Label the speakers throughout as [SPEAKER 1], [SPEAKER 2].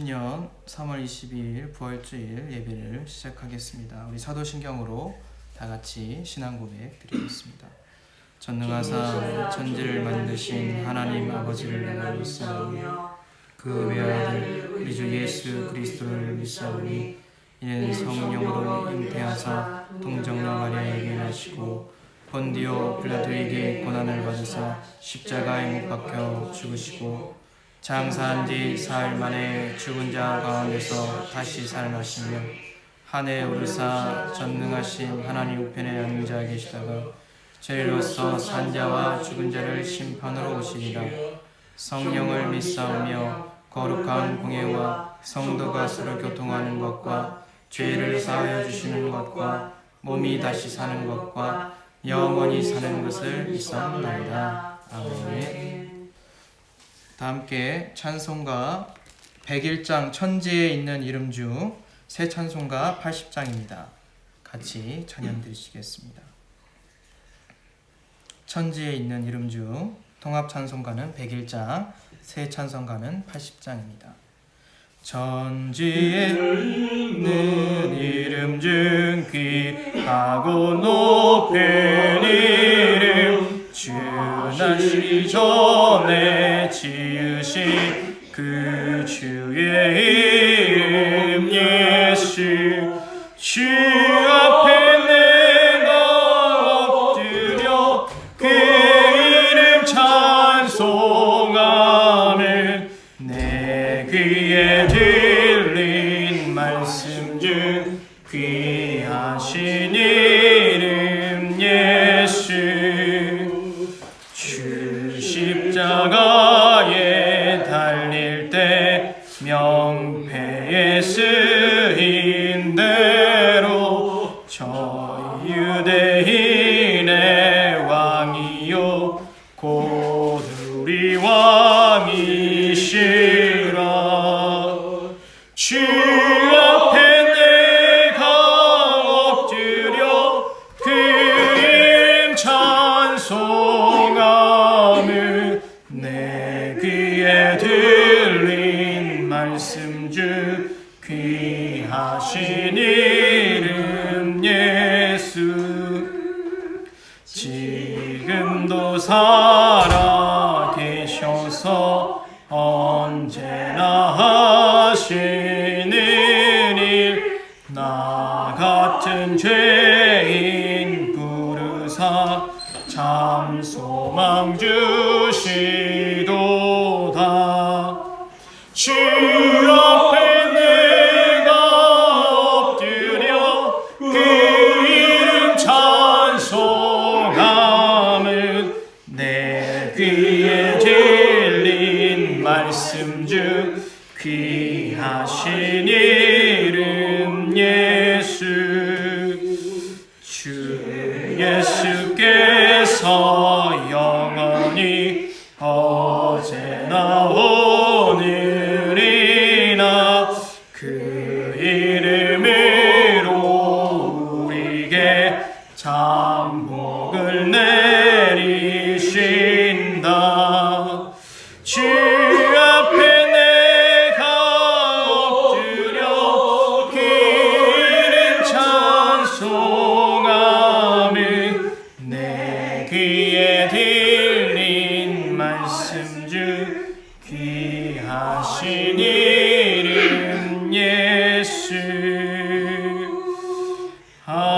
[SPEAKER 1] 2020년 3월 22일 부활주일 예배를 시작하겠습니다. 우리 사도신경으로 다 같이 신앙 고백 드리겠습니다. 전능하사 천지를 만드신 하나님 아버지를 내가 믿사오니 그 외아들 우리 주 예수 그리스도를 믿사오니 이는 성령으로 잉태하사 동정녀 마리아에게 나시고 본디오 빌라도에게 고난을 받으사 십자가에 못 박혀 죽으시고 장사한 지 사흘 만에 죽은 자 가운데서 다시 살아나시며 하늘에 오르사 전능하신 하나님 우편에 앉은 자 계시다가 죄로서 산 자와 죽은 자를 심판으로 오시리라. 성령을 믿사오며 거룩한 공예와 성도가 서로 교통하는 것과 죄를 사하여 주시는 것과 몸이 다시 사는 것과 영원히 사는 것을 믿사옵나이다. 아멘. 다 함께 찬송가 101장 천지에 있는 이름 중 새 찬송가 80장입니다. 같이 찬양 드리시겠습니다. 천지에 있는 이름 중 통합 찬송가는 101장, 새 찬송가는 80장입니다. 천지에 있는 이름 중 귀하고 높은 이름 주 나시기 전에 지으신 그 주의 이름 예수 주 앞에 내가 엎드려 그 이름 찬송하면 내 귀에 들린 말씀 중 귀하신 이름 예수 주 십자가에 달릴 때 명패에 쓰인 대로 저 유대인의 왕이요 곧 우리 왕이시라. 주 앞에 내가 엎드려 그 이름 찬송하며 내 귀에 들린 말씀 중 귀하신 이름 예수 지금도 살아 계셔서 언제나 하시는 일 나 같은 죄인 부르사 참 소망 주시도다. 주 앞에 내가 엎드려 그 이름 찬송하며 내 귀에 들린 말씀 중 귀하신 이름 예수 주 예수께서 영원히 어제나 오늘이나 그 이름으로 우리에게 참 복을 내리신다. 주 앞에 내가 엎드려 그 이름 찬송하며 내 귀에 들린 말씀 중 귀하신 이름 예수 아멘.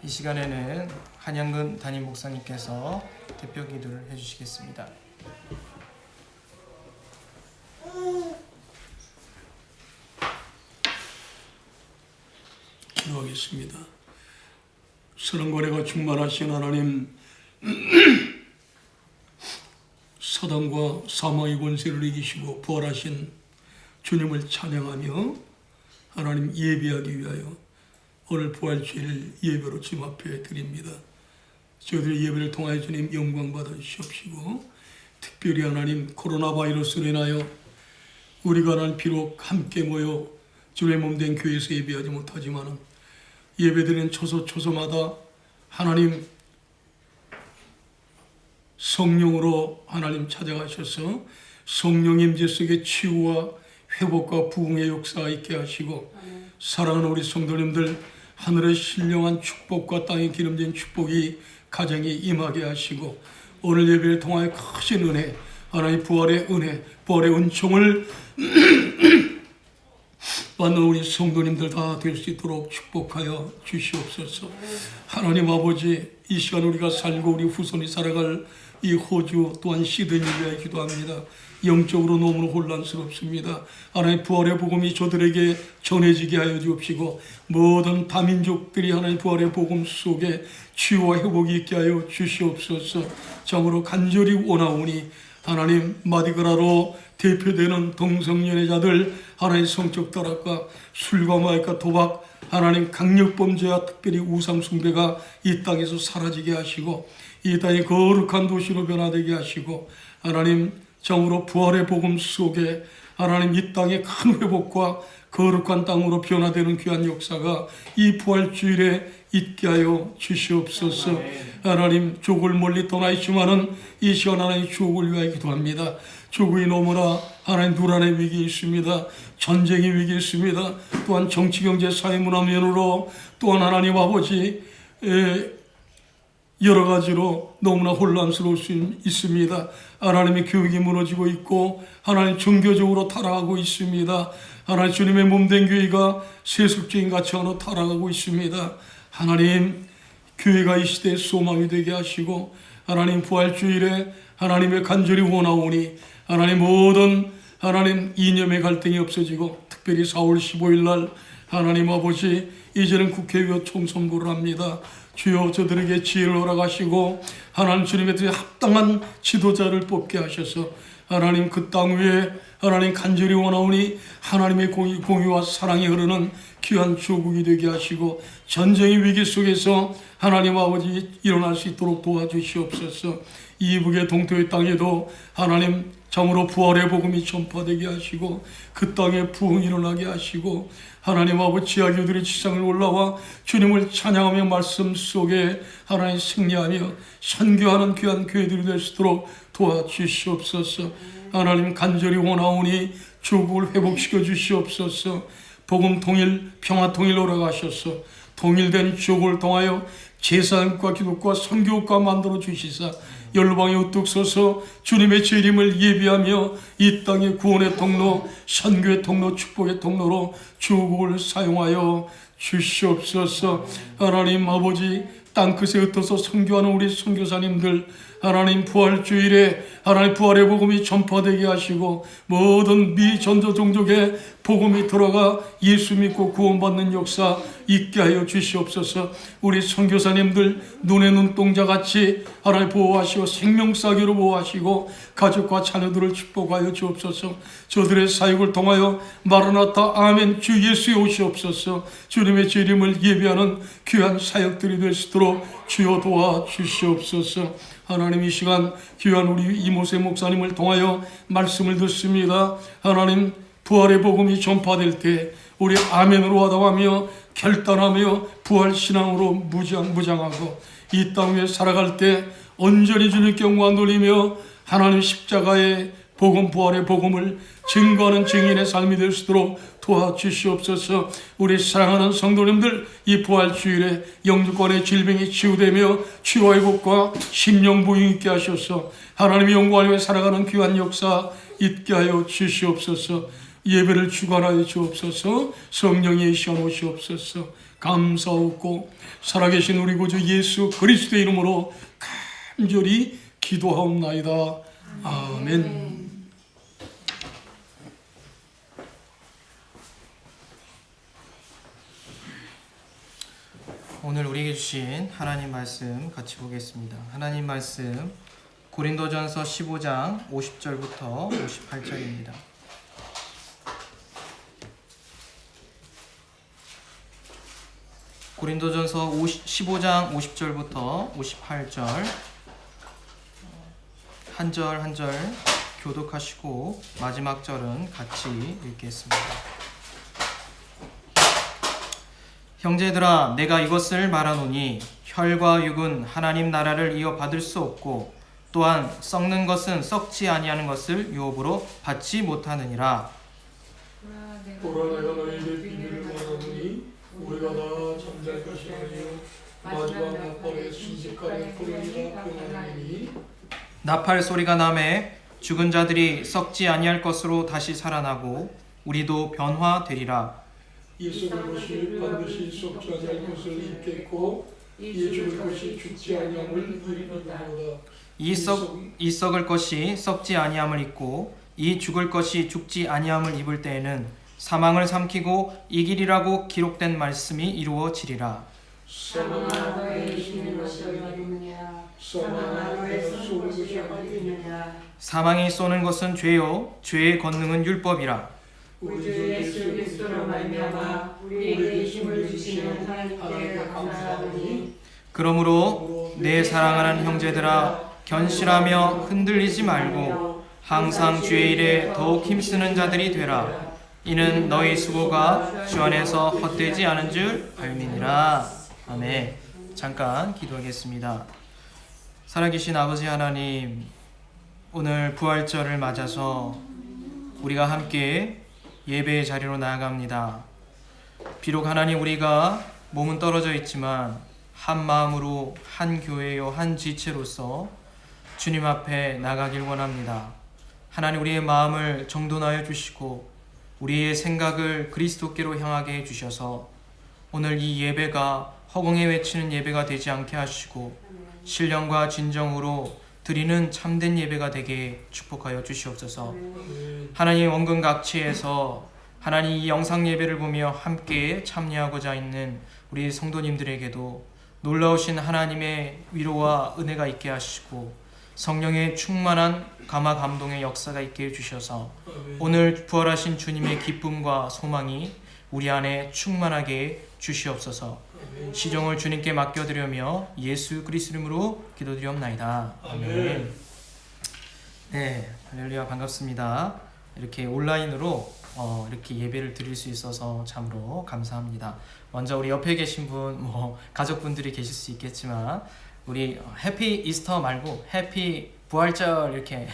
[SPEAKER 1] 이 시간에는 한영근 담임 목사님께서 대표 기도를 해주시겠습니다.
[SPEAKER 2] 기도하겠습니다. 선한고래가 충만하신 하나님, 사단과 사망의 권세를 이기시고 부활하신 주님을 찬양하며 하나님 예배하기 위하여 오늘 부활주일 예배로 주님 앞에 드립니다. 저희들의 예배를 통하여 주님 영광 받으시옵시고, 특별히 하나님 코로나 바이러스로 인하여 우리가 하나님 비록 함께 모여 주의 몸된 교회에서 예배하지 못하지만 예배드리는 초소마다 하나님 성령으로 하나님 찾아가셔서 성령 임재 속에 치유와 회복과 부흥의 역사가 있게 하시고, 사랑하는 우리 성도님들, 하늘의 신령한 축복과 땅에 기름진 축복이 가정에 임하게 하시고, 오늘 예배를 통하여 크신 은혜, 하나님 부활의 은혜, 부활의 은총을 받는 우리 성도님들 다 될 수 있도록 축복하여 주시옵소서. 하나님 아버지, 이 시간 우리가 살고 우리 후손이 살아갈 이 호주 또한 시드니를 위하여 기도합니다. 영적으로 너무나 혼란스럽습니다. 하나님 부활의 복음이 저들에게 전해지게 하여 주옵시고, 모든 다민족들이 하나님 부활의 복음 속에 치유와 회복이 있게 하여 주시옵소서. 참으로 간절히 원하오니 하나님 마디그라로 대표되는 동성연애자들, 하나님 성적 타락과 술과 마약과 도박, 하나님 강력범죄와 특별히 우상숭배가 이 땅에서 사라지게 하시고, 이 땅이 거룩한 도시로 변화되게 하시고, 하나님 참으로 부활의 복음 속에 하나님 이 땅의 큰 회복과 거룩한 땅으로 변화되는 귀한 역사가 이 부활주일에 있게 하여 주시옵소서. 하나님 조국을 멀리 떠나 있지만은 이 시간 하나님 조국을 위하여 기도합니다. 조국이 너무나 하나님 누란의 위기에 있습니다. 전쟁의 위기에 있습니다. 또한 정치, 경제, 사회, 문화 면으로 또한 하나님 아버지 여러 가지로 너무나 혼란스러울 수 있습니다. 하나님의 교육이 무너지고 있고, 하나님 종교적으로 타락하고 있습니다. 하나님 주님의 몸된 교회가 세속적인 가치관으로 타락하고 있습니다. 하나님 교회가 이 시대의 소망이 되게 하시고, 하나님 부활주일에 하나님의 간절히 원하오니 하나님 모든 하나님 이념의 갈등이 없어지고, 특별히 4월 15일 날 하나님 아버지 이제는 국회의원 총선거를 합니다. 주여 저들에게 지혜를 허락하시고 하나님 주님의 뜻에 합당한 지도자를 뽑게 하셔서 하나님 그 땅 위에 하나님 간절히 원하오니 하나님의 공의와 사랑이 흐르는 귀한 조국이 되게 하시고, 전쟁의 위기 속에서 하나님 아버지 일어날 수 있도록 도와주시옵소서. 이북의 동토의 땅에도 하나님 참으로 부활의 복음이 전파되게 하시고, 그 땅에 부흥이 일어나게 하시고, 하나님 아버지 지하교들이 지상을 올라와 주님을 찬양하며 말씀 속에 하나님 승리하며 선교하는 귀한 교회들이 될 수 있도록 도와주시옵소서. 하나님 간절히 원하오니 조국을 회복시켜 주시옵소서. 복음 통일, 평화 통일 허락하셔서 통일된 조국을 통하여 제사장과 기독과 선교국가 만들어 주시사 열방에 우뚝 서서 주님의 재림을 예비하며 이 땅의 구원의 통로, 선교의 통로, 축복의 통로로 조국을 사용하여 주시옵소서. 하나님 아버지 땅끝에 흩어서 선교하는 우리 선교사님들, 하나님 부활주일에 하나님 부활의 복음이 전파되게 하시고, 모든 미전도 종족에 복음이 들어가 예수 믿고 구원받는 역사 있게 하여 주시옵소서. 우리 선교사님들 눈에 눈동자같이 하나님 보호하시고 생명사기로 보호하시고 가족과 자녀들을 축복하여 주옵소서. 저들의 사역을 통하여 마라나타 아멘 주 예수에 오시옵소서. 주님의 재림을 예비하는 귀한 사역들이 될 수 있도록 주여 도와주시옵소서. 하나님 이 시간 귀한 우리 이모세 목사님을 통하여 말씀을 듣습니다. 하나님 부활의 복음이 전파될 때 우리 아멘으로 하다하며 결단하며 부활신앙으로 무장하고 이 땅 위에 살아갈 때 온전히 주님께 영광 돌리며 하나님 십자가의 복음, 부활의 복음을 증거하는 증인의 삶이 될 수 있도록 도와주시옵소서. 우리 사랑하는 성도님들 이 부활주일에 영주권의 질병이 치유되며 치유와 회복과 심령 부흥 있게 하셔서 하나님의 영광을 위해 살아가는 귀한 역사 있게 하여 주시옵소서. 예배를 주관하여 주옵소서. 성령의 시간 오시옵소서. 감사하고 살아계신 우리 구주 예수 그리스도의 이름으로 간절히 기도하옵나이다. 아멘.
[SPEAKER 1] 오늘 우리에게 주신 하나님 말씀 같이 보겠습니다. 하나님 말씀 고린도전서 15장 50절부터 58절입니다. 고린도전서 15장 50절부터 58절 한 절 한 절 교독하시고 마지막 절은 같이 읽겠습니다. 형제들아 내가 이것을 말하노니 혈과 육은 하나님 나라를 이어받을 수 없고 또한 썩는 것은 썩지 아니하는 것을 유업으로 받지 못하느니라.
[SPEAKER 2] 보라 내가 너희에게 비밀을 말하노니 우리가 다 잠잘 것이 아니요 마지막 나팔의 순식간에 부르리라 하느니
[SPEAKER 1] 나팔 소리가 나매 죽은 자들이 썩지 아니할 것으로 다시 살아나고 우리도 변화되리라.
[SPEAKER 2] 이 썩을 것이 반드시 썩지 아니할 것을 입겠고 이 죽을 것이 죽지 아니함을 이루리로다.
[SPEAKER 1] 이 썩을 것이 썩지 아니함을 입고 이 죽을 것이 죽지 아니함을 입을 때에는 사망을 삼키고 이기리라고 기록된 말씀이 이루어지리라.
[SPEAKER 2] 사망아 너의 힘이 것이 아니느냐 사망아 너의 쏘는 것이 아니느냐
[SPEAKER 1] 사망이 쏘는 것은 죄요 죄의 권능은 율법이라.
[SPEAKER 3] 우리 주 예수 그리스도로 말미암아 우리에게 힘을 주시는 하나님께 감사하오니
[SPEAKER 1] 그러므로 내 사랑하는 형제들아 견실하며 흔들리지 말고 항상 주의 일에 더욱 힘쓰는 자들이 되라. 이는 너희 수고가 주 안에서 헛되지 않은 줄 알미니라. 아멘. 잠깐 기도하겠습니다. 살아계신 아버지 하나님, 오늘 부활절을 맞아서 우리가 함께 예배의 자리로 나아갑니다. 비록 하나님 우리가 몸은 떨어져 있지만 한 마음으로 한 교회요 한 지체로서 주님 앞에 나가길 원합니다. 하나님 우리의 마음을 정돈하여 주시고 우리의 생각을 그리스도께로 향하게 해주셔서 오늘 이 예배가 허공에 외치는 예배가 되지 않게 하시고 신령과 진정으로 드리는 참된 예배가 되게 축복하여 주시옵소서. 하나님 원근 각지에서 하나님 이 영상 예배를 보며 함께 참여하고자 있는 우리 성도님들에게도 놀라우신 하나님의 위로와 은혜가 있게 하시고 성령의 충만한 감화 감동의 역사가 있게 해주셔서 오늘 부활하신 주님의 기쁨과 소망이 우리 안에 충만하게 주시옵소서. 시종을 주님께 맡겨드리며 예수 그리스도 이름으로 기도드리옵나이다. 아멘. 네, 할렐루야, 반갑습니다. 이렇게 온라인으로 이렇게 예배를 드릴 수 있어서 참으로 감사합니다. 먼저 우리 옆에 계신 분, 가족분들이 계실 수 있겠지만 우리 해피 이스터 말고 해피 부활절 이렇게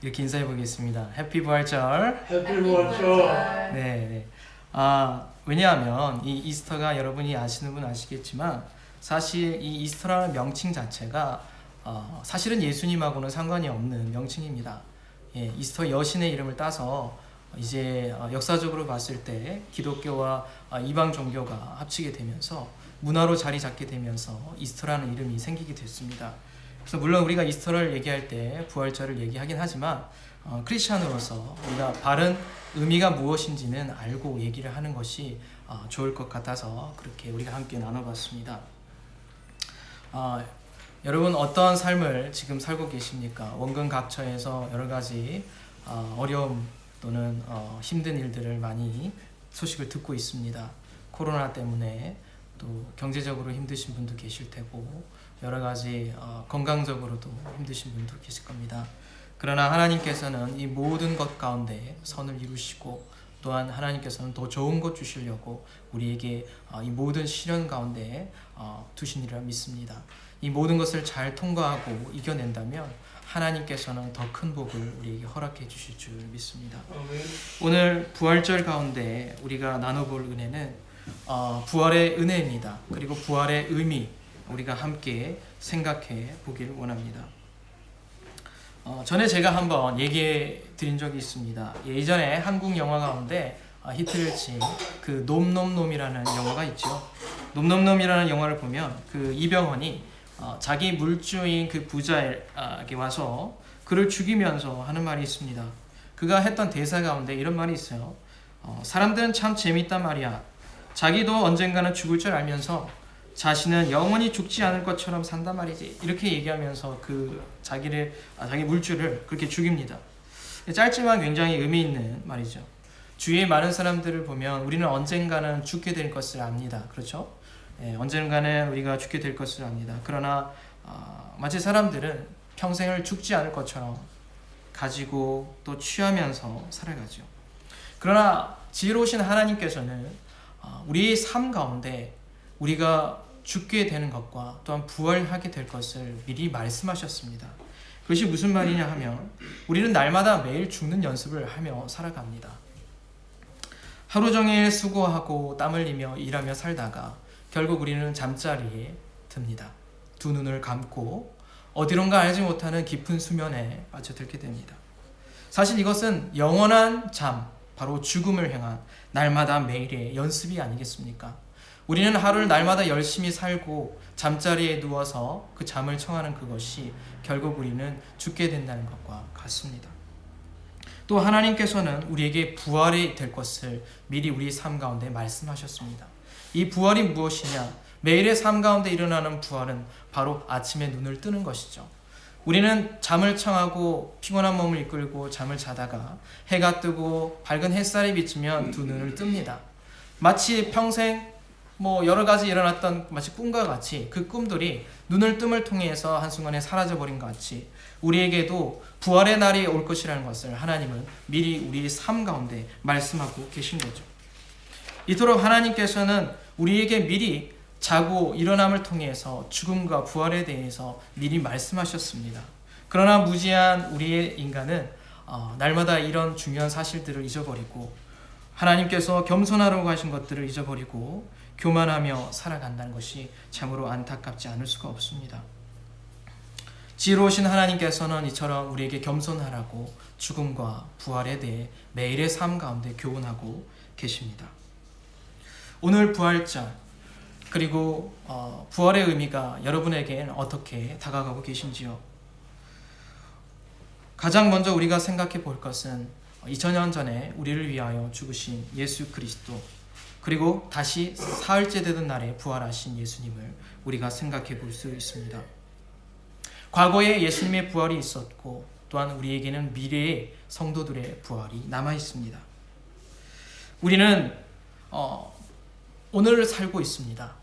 [SPEAKER 1] 이렇게 인사해 보겠습니다. 해피 부활절.
[SPEAKER 2] 해피 부활절.
[SPEAKER 1] 네. 왜냐하면 이 이스터가 여러분이 아시는 분 아시겠지만 사실 이 이스터라는 명칭 자체가 사실은 예수님하고는 상관이 없는 명칭입니다. 예, 이스터 여신의 이름을 따서 이제 역사적으로 봤을 때 기독교와 이방 종교가 합치게 되면서 문화로 자리 잡게 되면서 이스터라는 이름이 생기게 됐습니다. 그래서 물론 우리가 이스터를 얘기할 때 부활절을 얘기하긴 하지만 크리스찬으로서 우리가 바른 의미가 무엇인지는 알고 얘기를 하는 것이 좋을 것 같아서 그렇게 우리가 함께 나눠봤습니다. 여러분 어떠한 삶을 지금 살고 계십니까? 원근 각처에서 여러 가지 어려움 또는 힘든 일들을 많이 소식을 듣고 있습니다. 코로나 때문에 또 경제적으로 힘드신 분도 계실 테고 여러 가지 건강적으로도 힘드신 분도 계실 겁니다. 그러나 하나님께서는 이 모든 것 가운데 선을 이루시고 또한 하나님께서는 더 좋은 것 주시려고 우리에게 이 모든 시련 가운데 두시니라 믿습니다. 이 모든 것을 잘 통과하고 이겨낸다면 하나님께서는 더 큰 복을 우리에게 허락해 주실 줄 믿습니다. 오늘 부활절 가운데 우리가 나눠볼 은혜는 부활의 은혜입니다. 그리고 부활의 의미 우리가 함께 생각해 보길 원합니다. 전에 제가 한번 얘기해 드린 적이 있습니다. 예전에 한국 영화 가운데 히트를 친 그 놈놈놈이라는 영화가 있죠. 놈놈놈이라는 영화를 보면 그 이병헌이 자기 물주인 그 부자에게 와서 그를 죽이면서 하는 말이 있습니다. 그가 했던 대사 가운데 이런 말이 있어요. 사람들은 참 재밌단 말이야. 자기도 언젠가는 죽을 줄 알면서 자신은 영원히 죽지 않을 것처럼 산단 말이지. 이렇게 얘기하면서 그 자기 물주를 그렇게 죽입니다. 짧지만 굉장히 의미 있는 말이죠. 주위에 많은 사람들을 보면 우리는 언젠가는 죽게 될 것을 압니다. 그렇죠? 언젠가는 우리가 죽게 될 것을 압니다. 그러나 마치 사람들은 평생을 죽지 않을 것처럼 가지고 또 취하면서 살아가죠. 그러나 지혜로우신 하나님께서는 우리의 삶 가운데 우리가 죽게 되는 것과 또한 부활하게 될 것을 미리 말씀하셨습니다. 그것이 무슨 말이냐 하면 우리는 날마다 매일 죽는 연습을 하며 살아갑니다. 하루 종일 수고하고 땀 흘리며 일하며 살다가 결국 우리는 잠자리에 듭니다. 두 눈을 감고 어디론가 알지 못하는 깊은 수면에 빠져들게 됩니다. 사실 이것은 영원한 잠, 바로 죽음을 향한 날마다 매일의 연습이 아니겠습니까? 우리는 하루를 날마다 열심히 살고 잠자리에 누워서 그 잠을 청하는 그것이 결국 우리는 죽게 된다는 것과 같습니다. 또 하나님께서는 우리에게 부활이 될 것을 미리 우리 삶 가운데 말씀하셨습니다. 이 부활이 무엇이냐? 매일의 삶 가운데 일어나는 부활은 바로 아침에 눈을 뜨는 것이죠. 우리는 잠을 청하고 피곤한 몸을 이끌고 잠을 자다가 해가 뜨고 밝은 햇살이 비치면 두 눈을 뜹니다. 마치 평생 여러 가지 일어났던 마치 꿈과 같이 그 꿈들이 눈을 뜸을 통해서 한순간에 사라져버린 것 같이 우리에게도 부활의 날이 올 것이라는 것을 하나님은 미리 우리 삶 가운데 말씀하고 계신 거죠. 이토록 하나님께서는 우리에게 미리 자고 일어남을 통해서 죽음과 부활에 대해서 미리 말씀하셨습니다. 그러나 무지한 우리의 인간은 날마다 이런 중요한 사실들을 잊어버리고 하나님께서 겸손하라고 하신 것들을 잊어버리고 교만하며 살아간다는 것이 참으로 안타깝지 않을 수가 없습니다. 지혜로우신 하나님께서는 이처럼 우리에게 겸손하라고 죽음과 부활에 대해 매일의 삶 가운데 교훈하고 계십니다. 오늘 부활절 그리고 부활의 의미가 여러분에게는 어떻게 다가가고 계신지요? 가장 먼저 우리가 생각해 볼 것은 2000년 전에 우리를 위하여 죽으신 예수 그리스도, 그리고 다시 사흘째 되던 날에 부활하신 예수님을 우리가 생각해 볼 수 있습니다. 과거에 예수님의 부활이 있었고 또한 우리에게는 미래의 성도들의 부활이 남아 있습니다. 우리는 오늘을 살고 있습니다.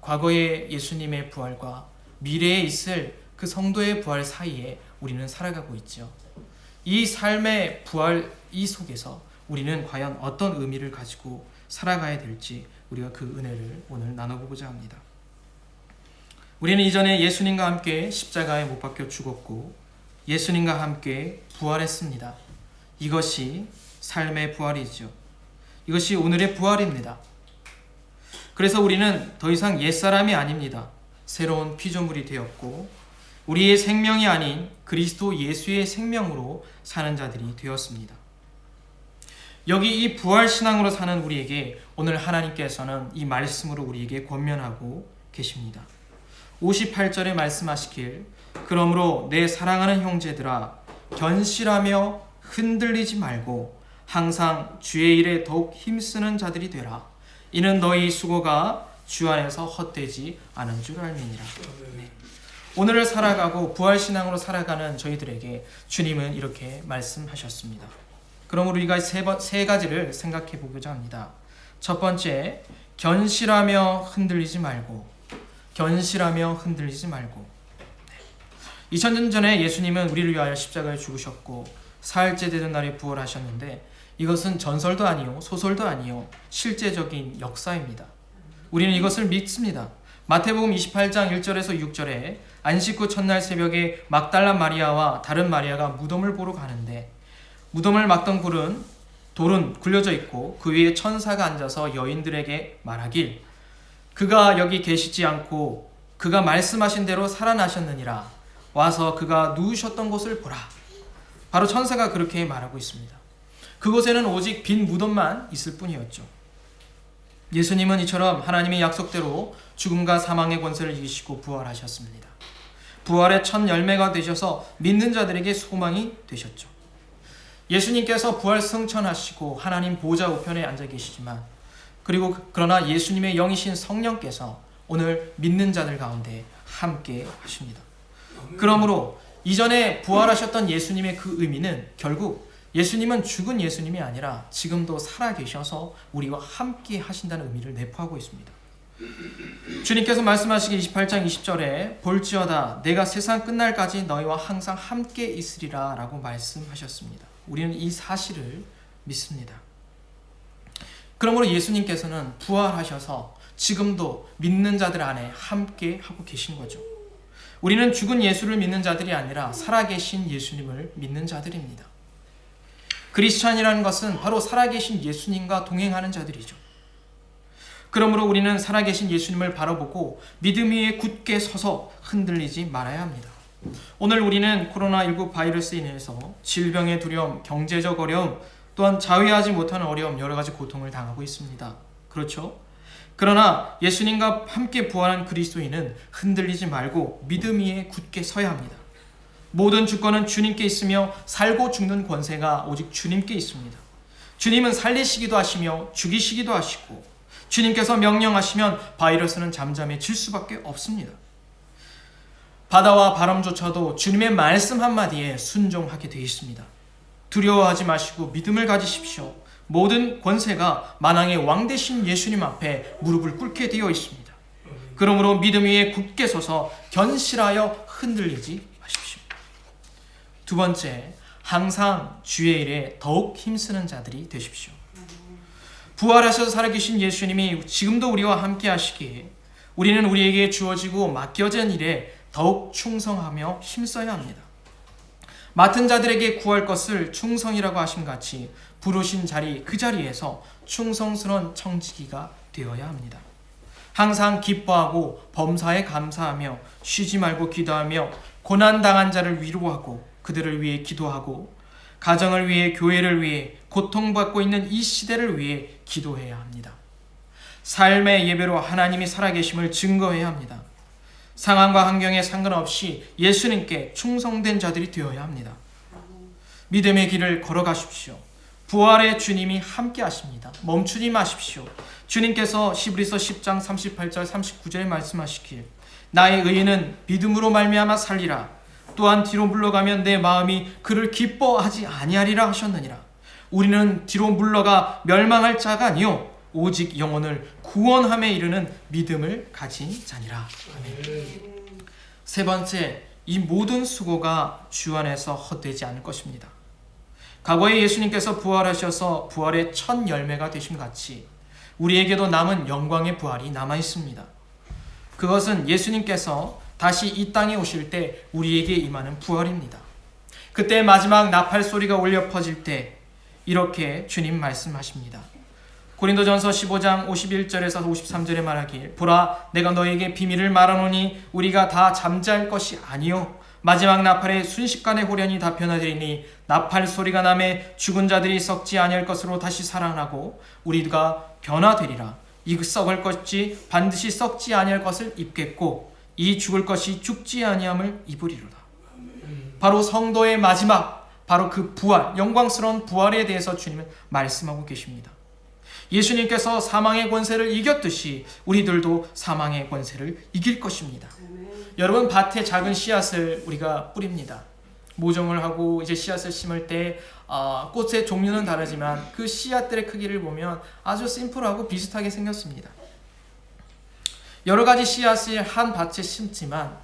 [SPEAKER 1] 과거의 예수님의 부활과 미래에 있을 그 성도의 부활 사이에 우리는 살아가고 있죠. 이 삶의 부활 이 속에서 우리는 과연 어떤 의미를 가지고 살아가야 될지 우리가 그 은혜를 오늘 나눠보고자 합니다. 우리는 이전에 예수님과 함께 십자가에 못 박혀 죽었고 예수님과 함께 부활했습니다. 이것이 삶의 부활이죠. 이것이 오늘의 부활입니다. 그래서 우리는 더 이상 옛사람이 아닙니다. 새로운 피조물이 되었고 우리의 생명이 아닌 그리스도 예수의 생명으로 사는 자들이 되었습니다. 여기 이 부활신앙으로 사는 우리에게 오늘 하나님께서는 이 말씀으로 우리에게 권면하고 계십니다. 58절에 말씀하시길 그러므로 내 사랑하는 형제들아 견실하며 흔들리지 말고 항상 주의 일에 더욱 힘쓰는 자들이 되라. 이는 너희 수고가 주 안에서 헛되지 않은 줄 알미니라. 네. 오늘을 살아가고 부활신앙으로 살아가는 저희들에게 주님은 이렇게 말씀하셨습니다. 그러므로 우리가 세 가지를 생각해 보고자 합니다. 첫 번째, 견실하며 흔들리지 말고. 견실하며 흔들리지 말고. 2000년 전에 예수님은 우리를 위하여 십자가에 죽으셨고 사흘째 되는 날에 부활하셨는데 이것은 전설도 아니요 소설도 아니요 실제적인 역사입니다. 우리는 이것을 믿습니다. 마태복음 28장 1절에서 6절에 안식 후 첫날 새벽에 막달라 마리아와 다른 마리아가 무덤을 보러 가는데 무덤을 막던 돌은 굴려져 있고 그 위에 천사가 앉아서 여인들에게 말하길 그가 여기 계시지 않고 그가 말씀하신 대로 살아나셨느니라. 와서 그가 누우셨던 곳을 보라. 바로 천사가 그렇게 말하고 있습니다. 그곳에는 오직 빈 무덤만 있을 뿐이었죠. 예수님은 이처럼 하나님의 약속대로 죽음과 사망의 권세를 이기시고 부활하셨습니다. 부활의 첫 열매가 되셔서 믿는 자들에게 소망이 되셨죠. 예수님께서 부활 승천하시고 하나님 보좌 우편에 앉아 계시지만 그러나 예수님의 영이신 성령께서 오늘 믿는 자들 가운데 함께 하십니다. 그러므로 이전에 부활하셨던 예수님의 그 의미는 결국 예수님은 죽은 예수님이 아니라 지금도 살아계셔서 우리와 함께 하신다는 의미를 내포하고 있습니다. 주님께서 말씀하시기 28장 20절에 볼지어다 내가 세상 끝날까지 너희와 항상 함께 있으리라 라고 말씀하셨습니다. 우리는 이 사실을 믿습니다. 그러므로 예수님께서는 부활하셔서 지금도 믿는 자들 안에 함께 하고 계신 거죠. 우리는 죽은 예수를 믿는 자들이 아니라 살아계신 예수님을 믿는 자들입니다. 크리스찬이라는 것은 바로 살아계신 예수님과 동행하는 자들이죠. 그러므로 우리는 살아계신 예수님을 바라보고 믿음 위에 굳게 서서 흔들리지 말아야 합니다. 오늘 우리는 코로나19 바이러스에 인해서 질병의 두려움, 경제적 어려움, 또한 자위하지 못하는 어려움, 여러 가지 고통을 당하고 있습니다. 그렇죠? 그러나 예수님과 함께 부활한 그리스도인은 흔들리지 말고 믿음 위에 굳게 서야 합니다. 모든 주권은 주님께 있으며 살고 죽는 권세가 오직 주님께 있습니다. 주님은 살리시기도 하시며 죽이시기도 하시고 주님께서 명령하시면 바이러스는 잠잠해질 수밖에 없습니다. 바다와 바람조차도 주님의 말씀 한마디에 순종하게 되어 있습니다. 두려워하지 마시고 믿음을 가지십시오. 모든 권세가 만왕의 왕 되신 예수님 앞에 무릎을 꿇게 되어 있습니다. 그러므로 믿음 위에 굳게 서서 견실하여 흔들리지 마십시오. 두 번째, 항상 주의 일에 더욱 힘쓰는 자들이 되십시오. 부활하셔서 살아계신 예수님이 지금도 우리와 함께 하시기에 우리는 우리에게 주어지고 맡겨진 일에 더욱 충성하며 힘써야 합니다. 맡은 자들에게 구할 것을 충성이라고 하신 같이 부르신 자리 그 자리에서 충성스러운 청지기가 되어야 합니다. 항상 기뻐하고 범사에 감사하며 쉬지 말고 기도하며 고난당한 자를 위로하고 그들을 위해 기도하고 가정을 위해 교회를 위해 고통받고 있는 이 시대를 위해 기도해야 합니다. 삶의 예배로 하나님이 살아계심을 증거해야 합니다. 상황과 환경에 상관없이 예수님께 충성된 자들이 되어야 합니다. 믿음의 길을 걸어가십시오. 부활의 주님이 함께 하십니다. 멈추지 마십시오. 주님께서 히브리서 10장 38절 39절에 말씀하시길 나의 의인은 믿음으로 말미암아 살리라. 또한 뒤로 물러가면 내 마음이 그를 기뻐하지 아니하리라 하셨느니라. 우리는 뒤로 물러가 멸망할 자가 아니요 오직 영혼을 구원함에 이르는 믿음을 가진 자니라. 아멘. 세 번째, 이 모든 수고가 주 안에서 헛되지 않을 것입니다. 과거에 예수님께서 부활하셔서 부활의 첫 열매가 되심 같이 우리에게도 남은 영광의 부활이 남아 있습니다. 그것은 예수님께서 다시 이 땅에 오실 때 우리에게 임하는 부활입니다. 그때 마지막 나팔 소리가 울려 퍼질 때 이렇게 주님 말씀하십니다. 고린도전서 15장 51절에서 53절에 말하길 보라 내가 너에게 비밀을 말하노니 우리가 다 잠잘 것이 아니요 마지막 나팔에 순식간에 호련히 다 변화되리니 나팔 소리가 나매 죽은 자들이 썩지 아니할 것으로 다시 살아나고 우리가 변화되리라. 이 썩을 것이 반드시 썩지 아니할 것을 입겠고 이 죽을 것이 죽지 아니함을 입으리로다. 바로 성도의 마지막, 바로 그 부활, 영광스러운 부활에 대해서 주님은 말씀하고 계십니다. 예수님께서 사망의 권세를 이겼듯이 우리들도 사망의 권세를 이길 것입니다. 여러분, 밭에 작은 씨앗을 우리가 뿌립니다. 모종을 하고 이제 씨앗을 심을 때 꽃의 종류는 다르지만 그 씨앗들의 크기를 보면 아주 심플하고 비슷하게 생겼습니다. 여러 가지 씨앗을 한 밭에 심지만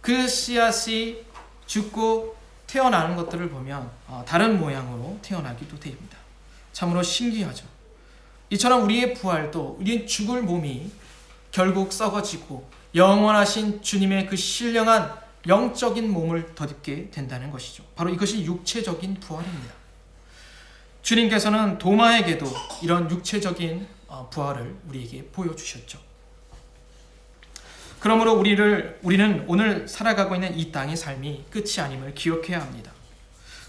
[SPEAKER 1] 그 씨앗이 죽고 태어나는 것들을 보면 다른 모양으로 태어나기도 됩니다. 참으로 신기하죠. 이처럼 우리의 부활도 우리의 죽을 몸이 결국 썩어지고 영원하신 주님의 그 신령한 영적인 몸을 덧입게 된다는 것이죠. 바로 이것이 육체적인 부활입니다. 주님께서는 도마에게도 이런 육체적인 부활을 우리에게 보여주셨죠. 그러므로 우리는 오늘 살아가고 있는 이 땅의 삶이 끝이 아님을 기억해야 합니다.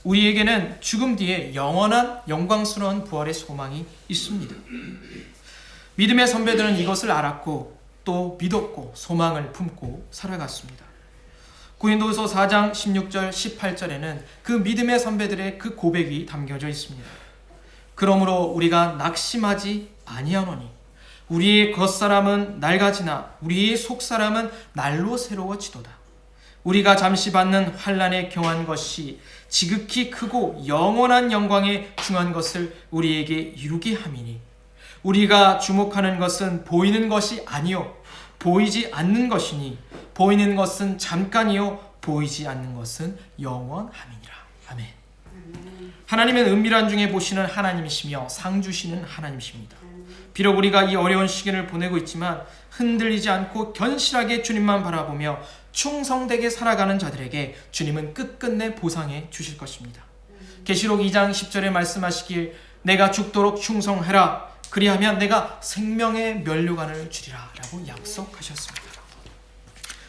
[SPEAKER 1] 우리에게는 죽음 뒤에 영원한 영광스러운 부활의 소망이 있습니다. 믿음의 선배들은 이것을 알았고 또 믿었고 소망을 품고 살아갔습니다. 고린도후서 4장 16절 18절에는 그 믿음의 선배들의 그 고백이 담겨져 있습니다. 그러므로 우리가 낙심하지 아니하노니 우리의 겉사람은 낡아지나 우리의 속사람은 날로 새로워지도다. 우리가 잠시 받는 환난에 경한 것이 지극히 크고 영원한 영광에 중한 것을 우리에게 이루게 함이니 우리가 주목하는 것은 보이는 것이 아니요 보이지 않는 것이니 보이는 것은 잠깐이요 보이지 않는 것은 영원함이니라. 아멘. 하나님은 은밀한 중에 보시는 하나님이시며 상 주시는 하나님이십니다. 비록 우리가 이 어려운 시기를 보내고 있지만 흔들리지 않고 견실하게 주님만 바라보며 충성되게 살아가는 자들에게 주님은 끝끝내 보상해 주실 것입니다. 계시록 2장 10절에 말씀하시길 내가 죽도록 충성해라 그리하면 내가 생명의 면류관을 주리라 라고 약속하셨습니다.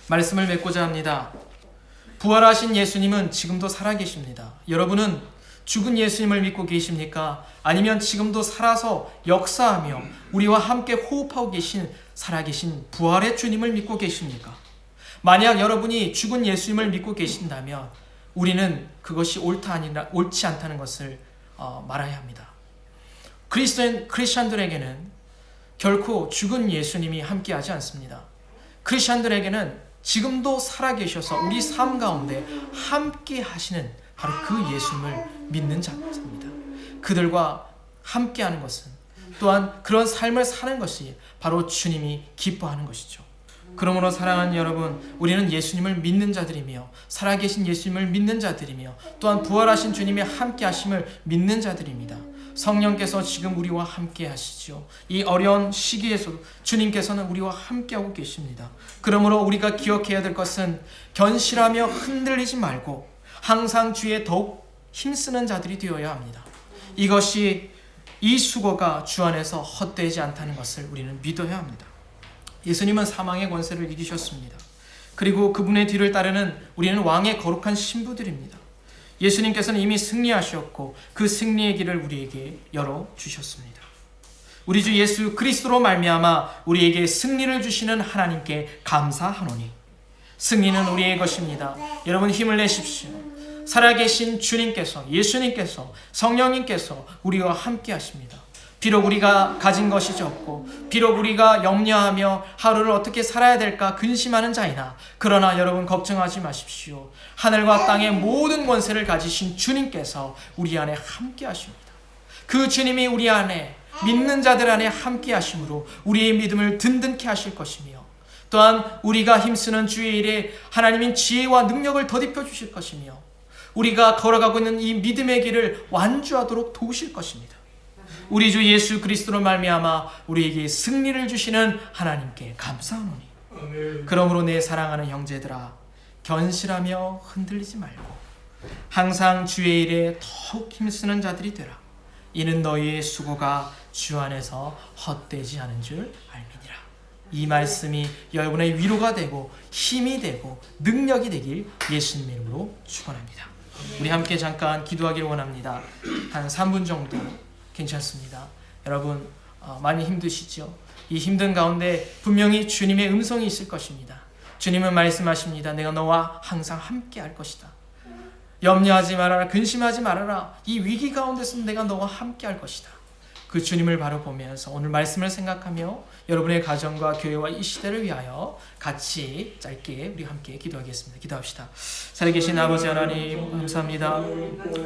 [SPEAKER 1] 말씀을 맺고자 합니다. 부활하신 예수님은 지금도 살아계십니다. 여러분은 죽은 예수님을 믿고 계십니까? 아니면 지금도 살아서 역사하며 우리와 함께 호흡하고 계신 살아계신 부활의 주님을 믿고 계십니까? 만약 여러분이 죽은 예수님을 믿고 계신다면 우리는 그것이 옳지 않다는 것을 말해야 합니다. 크리스천들에게는 결코 죽은 예수님이 함께하지 않습니다. 크리스천들에게는 지금도 살아계셔서 우리 삶 가운데 함께 하시는 바로 그 예수님을 믿는 자입니다. 그들과 함께하는 것은 또한 그런 삶을 사는 것이 바로 주님이 기뻐하는 것이죠. 그러므로 사랑하는 여러분, 우리는 예수님을 믿는 자들이며 살아계신 예수님을 믿는 자들이며 또한 부활하신 주님의 함께하심을 믿는 자들입니다. 성령께서 지금 우리와 함께 하시죠. 이 어려운 시기에서도 주님께서는 우리와 함께하고 계십니다. 그러므로 우리가 기억해야 될 것은 견실하며 흔들리지 말고 항상 주에 더욱 힘쓰는 자들이 되어야 합니다. 이 수고가 주 안에서 헛되지 않다는 것을 우리는 믿어야 합니다. 예수님은 사망의 권세를 이기셨습니다. 그리고 그분의 뒤를 따르는 우리는 왕의 거룩한 신부들입니다. 예수님께서는 이미 승리하셨고 그 승리의 길을 우리에게 열어주셨습니다. 우리 주 예수 그리스도로 말미암아 우리에게 승리를 주시는 하나님께 감사하노니 승리는 우리의 것입니다. 여러분 힘을 내십시오. 살아계신 주님께서, 예수님께서, 성령님께서 우리와 함께 하십니다. 비록 우리가 가진 것이 적고 비록 우리가 염려하며 하루를 어떻게 살아야 될까 근심하는 자이나 그러나 여러분 걱정하지 마십시오. 하늘과 땅의 모든 권세를 가지신 주님께서 우리 안에 함께 하십니다. 그 주님이 우리 안에 믿는 자들 안에 함께 하심으로 우리의 믿음을 든든케 하실 것이며 또한 우리가 힘쓰는 주의 일에 하나님인 지혜와 능력을 더입혀 주실 것이며 우리가 걸어가고 있는 이 믿음의 길을 완주하도록 도우실 것입니다. 우리 주 예수 그리스도로 말미암아 우리에게 승리를 주시는 하나님께 감사하노니
[SPEAKER 2] 아멘.
[SPEAKER 1] 그러므로 내 사랑하는 형제들아 견실하며 흔들리지 말고 항상 주의 일에 더욱 힘쓰는 자들이 되라. 이는 너희의 수고가 주 안에서 헛되지 않은 줄 알미니라. 이 말씀이 여러분의 위로가 되고 힘이 되고 능력이 되길 예수님 이름으로 축원합니다. 우리 함께 잠깐 기도하기를 원합니다. 한 3분 정도 괜찮습니다. 여러분 많이 힘드시죠? 이 힘든 가운데 분명히 주님의 음성이 있을 것입니다. 주님은 말씀하십니다. 내가 너와 항상 함께 할 것이다. 염려하지 말아라. 근심하지 말아라. 이 위기 가운데서 내가 너와 함께 할 것이다. 그 주님을 바로 보면서 오늘 말씀을 생각하며 여러분의 가정과 교회와 이 시대를 위하여 같이 짧게 우리 함께 기도하겠습니다. 기도합시다. 살아계신 아버지 하나님 감사합니다.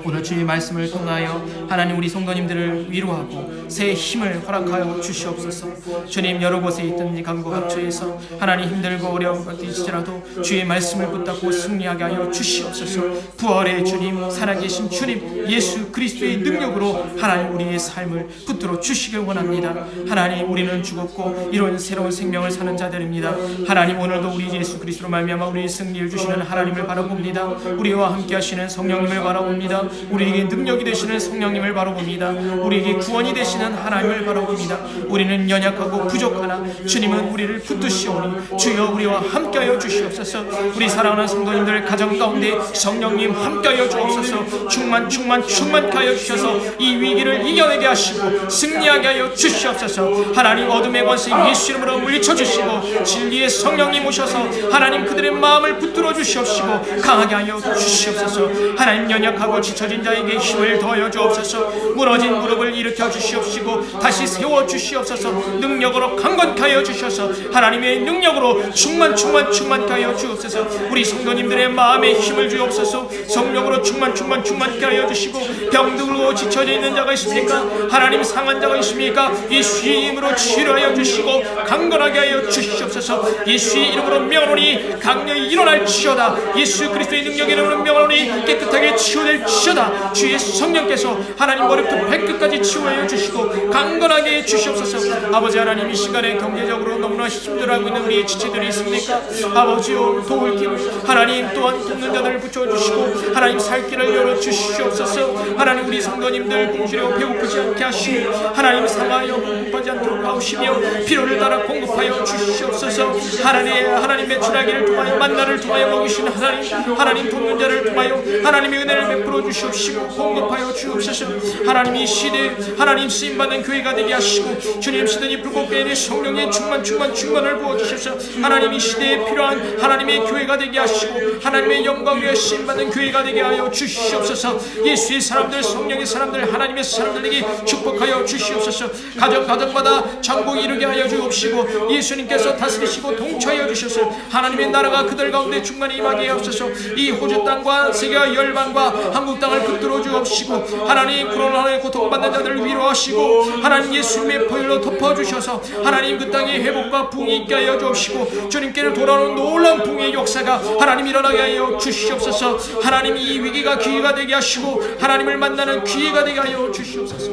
[SPEAKER 1] 오늘 주의 말씀을 통하여 하나님 우리 성도님들을 위로하고 새 힘을 허락하여 주시옵소서. 주님 여러 곳에 있든지 강구 각처에서 하나님 힘들고 어려운 것일지라도 주의 말씀을 붙잡고 승리하게 하여 주시옵소서. 부활의 주님 살아계신 주님 예수 그리스도의 능력으로 하나님 우리의 삶을 붙들어 주시길 원합니다. 하나님 우리는 죽었고 이런 새로운 생명을 사는 자들입니다. 하나님 오늘도 우리 예수 그리스도로 말미암아 우리의 승리를 주시는 하나님을 바라봅니다. 우리와 함께 하시는 성령님을 바라봅니다. 우리에게 능력이 되시는 성령님을 바라봅니다. 우리에게 구원이 되시는 하나님을 바라봅니다. 우리는 연약하고 부족하나 주님은 우리를 붙드시오니 주여 우리와 함께하여 주시옵소서. 우리 사랑하는 성도님들 가정 가운데 성령님 함께하여 주옵소서. 충만케 하여 주셔서 이 위기를 이겨내게 하시고 승리하게 하여 주시옵소서. 하나님 어둠의 권세 예수 이름으로 물리쳐주시고 진리의 성령님 오셔서 하나님 그들의 마음을 붙들어 주시옵시고 강하게 하여 주시옵소서. 하나님 연약하고 지쳐진 자에게 힘을 더하여 주옵소서. 무너진 무릎을 일으켜 주시옵시고 다시 세워 주시옵소서. 능력으로 강건케 하여 주셔서 하나님의 능력으로 충만케 하여 주옵소서. 우리 성도님들의 마음에 힘을 주옵소서. 성령으로 충만케 하여 주시고 병들고 지쳐져 있는 자가 있습니까? 하나님 강한 자가 있습니까? 예수의 이름으로 치료하여 주시고 강건하게 하여 주시옵소서. 예수의 이름으로 명하노니 강력히 일어날지어다. 예수 그리스도의 능력의 이름으로 명하노니 깨끗하게 치유될지어다. 주의 성령께서 하나님 머리부터 발끝까지 치유하여 주시고 강건하게 해 주시옵소서. 아버지 하나님, 이 시간에 경제적으로 너무나 힘들어하고 있는 우리의 지체들이 있습니까? 아버지요, 도울 힘을 하나님 또한 돕는 자들을 붙여주시고 하나님 살 길을 열어주시옵소서. 하나님 우리 성도님들 굶주려 배고프지 않게 하시고 하나님 상하여 공급하지 않도록 하시며 필요를 따라 공급하여 주시옵소서. 하나님 매출하기를 통하여 만나를 통하여 먹이신 하나님 돕는 자를 통하여 하나님의 은혜를 베풀어 주시옵시고 공급하여 주옵소서. 하나님 이 시대에 하나님 쓰임받는 교회가 되게 하시고 주님 시든이 불꽃배에 성령의 충만을 부어주셔서 하나님 이 시대에 필요한 하나님의 교회가 되게 하시고 하나님의 영광 위에 쓰임받는 교회가 되게 하여 주시옵소서. 예수의 사람들, 성령의 사람들, 하나님의 사람들에게 축복하여 주시옵소서. 가정마다 천국이 이루게 하여 주옵시고 예수님께서 다스리시고 통치하여 주셔서 하나님의 나라가 그들 가운데 충만히 임하게 하옵소서. 이 호주 땅과 세계와 열방과 한국 땅을 붙들어 주옵시고 하나님 코로나에 고통받는 자들을 위로하시고 하나님 예수님의 보혈로 덮어주셔서 하나님 그 땅에 회복과 부흥이 있게 하여 주옵시고 주님께로 돌아오는 놀라운 부흥의 역사가 하나님 일어나게 하여 주시옵소서. 하나님 이 위기가 기회가 되게 하시고 하나님을 만나는 기회가 되게 하여 주시옵소서.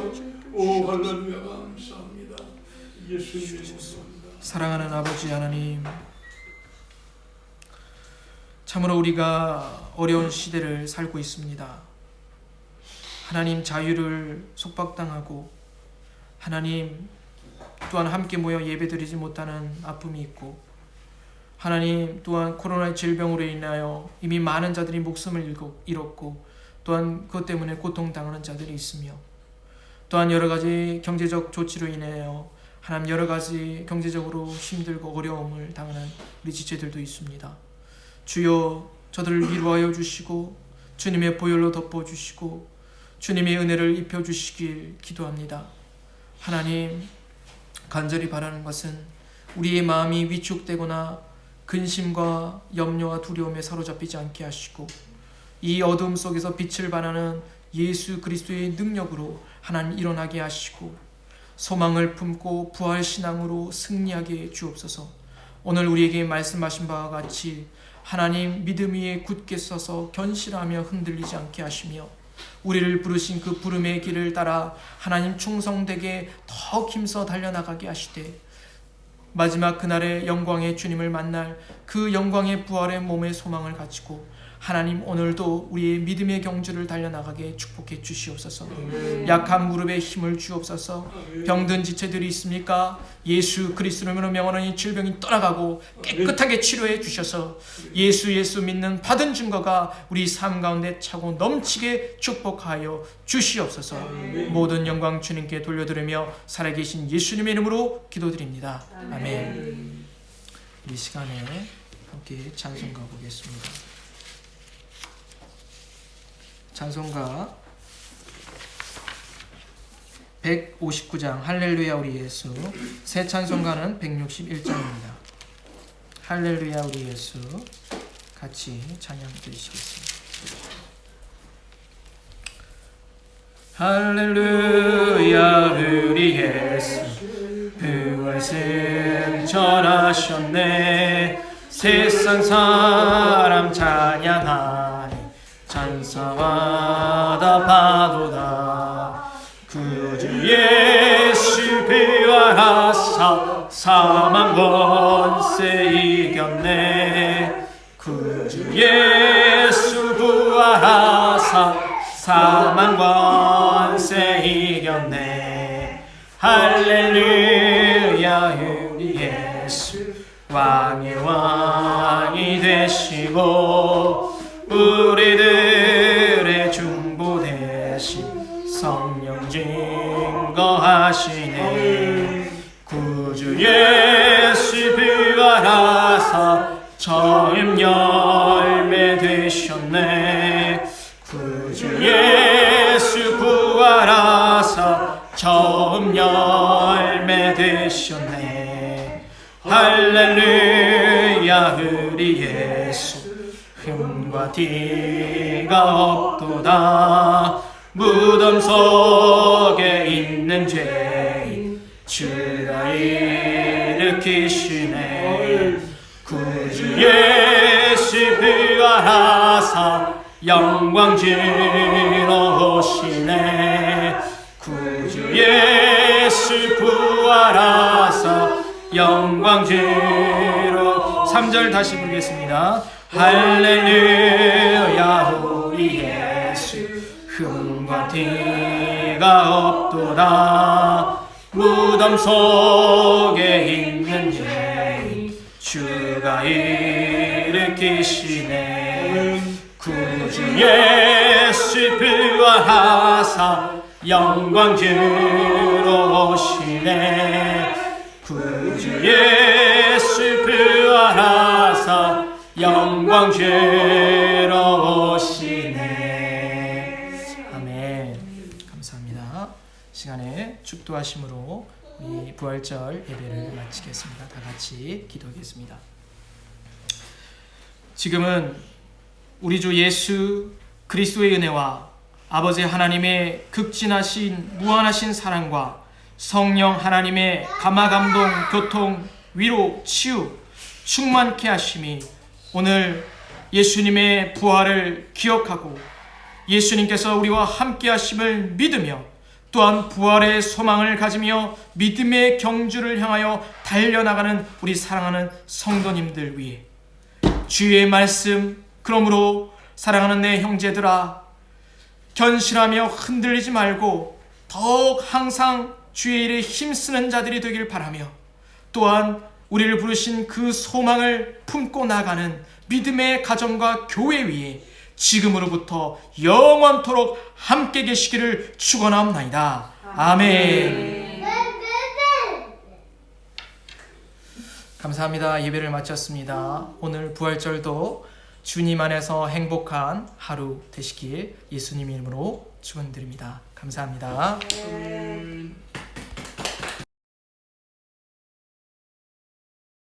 [SPEAKER 2] 오 할렐루야, 감사합니다. 예수님
[SPEAKER 1] 사랑하는 아버지 하나님, 참으로 우리가 어려운 시대를 살고 있습니다. 하나님 자유를 속박당하고 하나님 또한 함께 모여 예배드리지 못하는 아픔이 있고 하나님 또한 코로나 질병으로 인하여 이미 많은 자들이 목숨을 잃었고 또한 그것 때문에 고통당하는 자들이 있으며 또한 여러 가지 경제적 조치로 인하여 하나님 여러 가지 경제적으로 힘들고 어려움을 당하는 우리 지체들도 있습니다. 주여 저들을 위로하여 주시고 주님의 보혈로 덮어주시고 주님의 은혜를 입혀주시길 기도합니다. 하나님 간절히 바라는 것은 우리의 마음이 위축되거나 근심과 염려와 두려움에 사로잡히지 않게 하시고 이 어둠 속에서 빛을 발하는 예수 그리스도의 능력으로 하나님 일어나게 하시고 소망을 품고 부활신앙으로 승리하게 주옵소서. 오늘 우리에게 말씀하신 바와 같이 하나님 믿음 위에 굳게 서서 견실하며 흔들리지 않게 하시며 우리를 부르신 그 부름의 길을 따라 하나님 충성되게 더욱 힘써 달려나가게 하시되 마지막 그날의 영광의 주님을 만날 그 영광의 부활의 몸의 소망을 가지고 하나님 오늘도 우리의 믿음의 경주를 달려나가게 축복해 주시옵소서. 약한 무릎에 힘을 주옵소서. 병든 지체들이 있습니까? 예수 그리스도로 명하노니 질병이 떠나가고 깨끗하게 치료해 주셔서 예수 믿는 받은 증거가 우리 삶 가운데 차고 넘치게 축복하여 주시옵소서. 모든 영광 주님께 돌려드리며 살아계신 예수님의 이름으로 기도드립니다. 아멘. 이 시간에 함께 찬송가 보겠습니다. 찬송가 159장 할렐루야 우리 예수. 새 찬송가는 161장입니다. 할렐루야 우리 예수 같이 찬양 드리시겠습니다. 할렐루야 우리 예수 부활 승천하셨네. 세상 사람 찬양하니 찬송하다 파도다. 구주 예수 부활하사 사망 권세 이겼네. 구주 예수 부활하사 사망 권세 이겼네. 할렐루야 우리 예수 왕의 왕이 되시고 우리들의 중보 대신 성령 증거하시네. 구주 예수 부활하사 처음 열매 되셨네. 구주 예수 부활하사 처음 열매 되셨네. 할렐루야 우리 예수 흠과 티가 없도다. 무덤 속에 있는 죄 주가 일으키시네. 구주 예수 부활하사 영광 주러 오시네. 구주 예수 부활하사 영광 주러. 3절 다시 부르겠습니다. 할렐루야 우리 예수 흠과 티가 없도다. 무덤 속에 있는 죄인 주가 일으키시네. 구주 예수 부활하사 영광 주러 오시네. 구주 예수 부활하사 영광 주러 오시네. 아멘. 감사합니다. 시간에 축도하심으로 우리 부활절 예배를 마치겠습니다. 다 같이 기도하겠습니다. 지금은 우리 주 예수 그리스도의 은혜와 아버지 하나님의 극진하신 무한하신 사랑과 성령 하나님의 감화감동 교통 위로 치유 충만케 하심이 오늘 예수님의 부활을 기억하고 예수님께서 우리와 함께 하심을 믿으며 또한 부활의 소망을 가지며 믿음의 경주를 향하여 달려나가는 우리 사랑하는 성도님들 위해 주의 말씀, 그러므로 사랑하는 내 형제들아, 견실하며 흔들리지 말고 더욱 항상 주의 일에 힘쓰는 자들이 되길 바라며, 또한 우리를 부르신 그 소망을 품고 나가는 믿음의 가정과 교회 위에 지금으로부터 영원토록 함께 계시기를 축원하옵나이다. 아멘. 감사합니다. 예배를 마쳤습니다. 오늘 부활절도 주님 안에서 행복한 하루 되시길 예수님 이름으로 축원드립니다. 감사합니다.